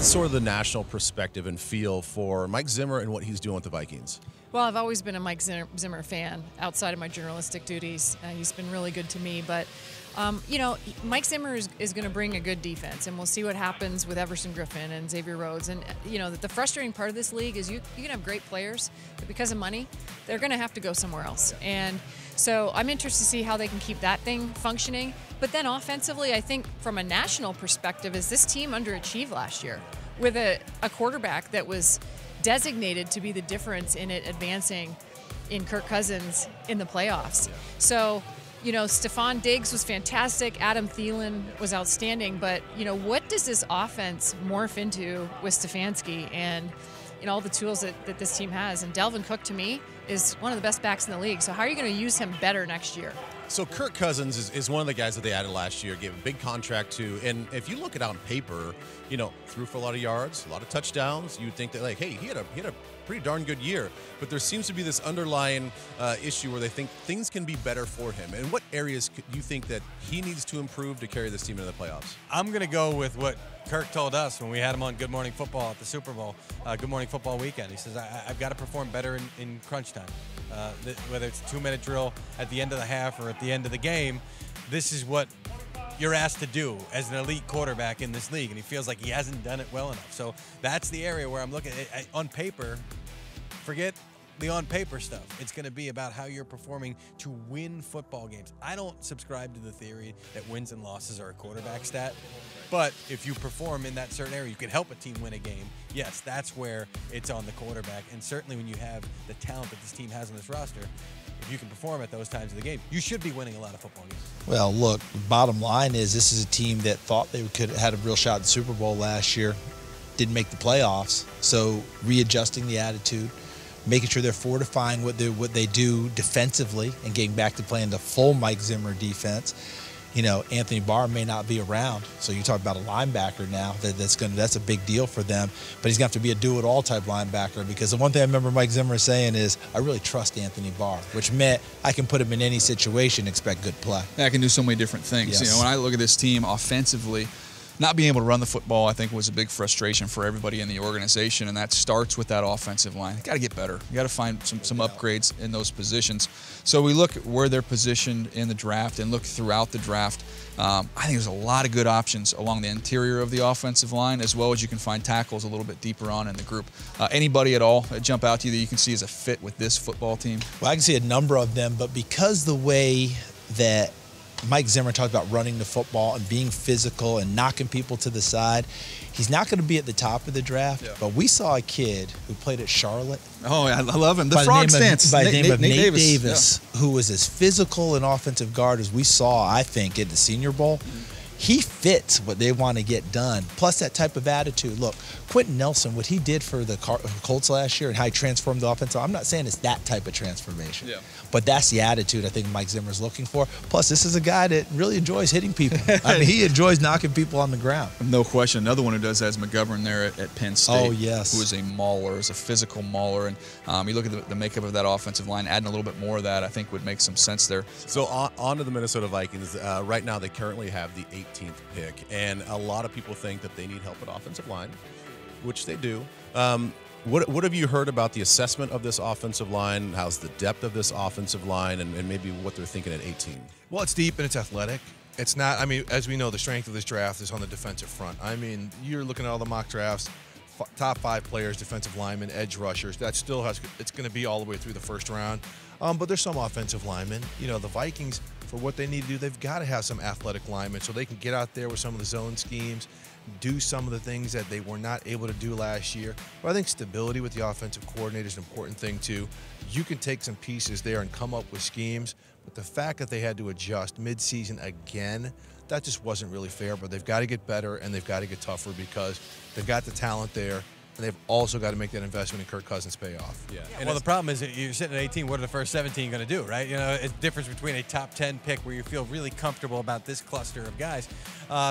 What's sort of the national perspective and feel for Mike Zimmer and what he's doing with the Vikings? Well, I've always been a Mike Zimmer fan outside of my journalistic duties. He's been really good to me. But, you know, Mike Zimmer is going to bring a good defense, and we'll see what happens with Everson Griffin and Xavier Rhodes. And, you know, the frustrating part of this league is you can have great players, but because of money, they're going to have to go somewhere else. And so I'm interested to see how they can keep that thing functioning. But then offensively, I think from a national perspective, is this team underachieved last year with a quarterback that was designated to be the difference in it advancing in Kirk Cousins in the playoffs. So, you know, Stephon Diggs was fantastic. Adam Thielen was outstanding. But, you know, what does this offense morph into with Stefanski and, you know, all the tools that this team has? And Dalvin Cook, to me, is one of the best backs in the league. So how are you going to use him better next year? So Kirk Cousins is one of the guys that they added last year, gave a big contract to. And if you look at it on paper, you know, threw for a lot of yards, a lot of touchdowns. You'd think that, like, hey, he had a pretty darn good year. But there seems to be this underlying issue where they think things can be better for him. And what areas do you think that he needs to improve to carry this team into the playoffs? I'm going to go with what Kirk told us when we had him on Good Morning Football at the Super Bowl, Good Morning Football weekend. He says, I've got to perform better in crunch time. Whether it's a 2-minute drill at the end of the half or at the end of the game, this is what you're asked to do as an elite quarterback in this league, and he feels like he hasn't done it well enough. So that's the area where I'm looking at on paper. Forget the on-paper stuff. It's going to be about how you're performing to win football games. I don't subscribe to the theory that wins and losses are a quarterback stat, but if you perform in that certain area, you can help a team win a game. Yes, that's where it's on the quarterback, and certainly when you have the talent that this team has on this roster, if you can perform at those times of the game, you should be winning a lot of football games. Well, look, bottom line is this is a team that thought they could had a real shot at the Super Bowl last year, didn't make the playoffs, so readjusting the attitude, making sure they're fortifying what they do defensively and getting back to playing the full Mike Zimmer defense. You know, Anthony Barr may not be around, so you talk about a linebacker now that's a big deal for them. But he's going to have to be a do-it-all type linebacker, because the one thing I remember Mike Zimmer saying is, I really trust Anthony Barr, which meant I can put him in any situation, expect good play. Yeah, I can do so many different things. Yes. You know, when I look at this team offensively, not being able to run the football, I think, was a big frustration for everybody in the organization, and that starts with that offensive line. You got to get better. You got to find some upgrades in those positions. So we look at where they're positioned in the draft and look throughout the draft. I think there's a lot of good options along the interior of the offensive line, as well as you can find tackles a little bit deeper on in the group. Anybody at all that jump out to you that you can see as a fit with this football team? Well, I can see a number of them, but because the way that Mike Zimmer talked about running the football and being physical and knocking people to the side, he's not going to be at the top of the draft. Yeah. But we saw a kid who played at Charlotte. Oh, I love him. The frog stance. By the name of Nate Davis, yeah, who was as physical an offensive guard as we saw, I think, at the Senior Bowl. He fits what they want to get done, plus that type of attitude. Look, Quentin Nelson, what he did for the Colts last year and how he transformed the offense, I'm not saying it's that type of transformation, yeah, but that's the attitude I think Mike Zimmer's looking for. Plus, this is a guy that really enjoys hitting people. I mean, he enjoys knocking people on the ground. No question. Another one who does that is McGovern there at Penn State. Oh, yes. Who is a mauler, is a physical mauler. And you look at the makeup of that offensive line, adding a little bit more of that, I think, would make some sense there. So on to the Minnesota Vikings. Right now, they currently have the 18th pick, and a lot of people think that they need help at offensive line, which they do. What have you heard about the assessment of this offensive line? How's the depth of this offensive line, and maybe what they're thinking at 18? Well, it's deep and it's athletic. It's not, I mean, as we know, the strength of this draft is on the defensive front. I mean, you're looking at all the mock drafts, top 5 players, defensive linemen, edge rushers. That still has, it's going to be all the way through the first round. But there's some offensive linemen. You know, the Vikings, for what they need to do, they've got to have some athletic linemen so they can get out there with some of the zone schemes, do some of the things that they were not able to do last year. But I think stability with the offensive coordinator is an important thing too. You can take some pieces there and come up with schemes, but the fact that they had to adjust mid-season again, that just wasn't really fair. But they've got to get better and they've got to get tougher because they've got the talent there. And they've also got to make that investment in Kirk Cousins pay off. Yeah. Well, the problem is that you're sitting at 18. What are the first 17 going to do, right? You know, it's the difference between a top 10 pick where you feel really comfortable about this cluster of guys.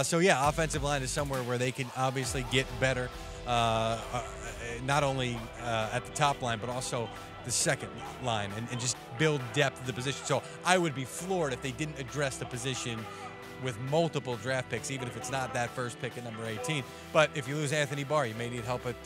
So, yeah, offensive line is somewhere where they can obviously get better, not only at the top line, but also the second line and just build depth of the position. So I would be floored if they didn't address the position with multiple draft picks, even if it's not that first pick at number 18. But if you lose Anthony Barr, you may need help at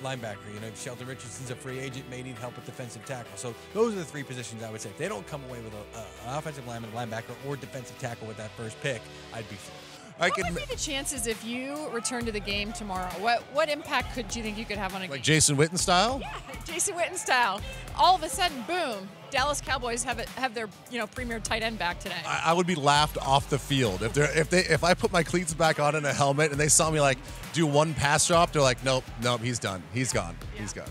linebacker. You know, Shelton Richardson's a free agent, may need help at defensive tackle. So those are the three positions I would say. If they don't come away with an offensive lineman, linebacker, or defensive tackle with that first pick, I'd be thrilled. What would be the chances if you return to the game tomorrow? What impact do you think you could have on a game? Like Jason Witten style? Yeah, Jason Witten style. All of a sudden, boom, Dallas Cowboys have their premier tight end back today. I would be laughed off the field if I put my cleats back on and a helmet and they saw me like do one pass drop. They're like, nope, he's done. He's gone. Yeah. He's gone.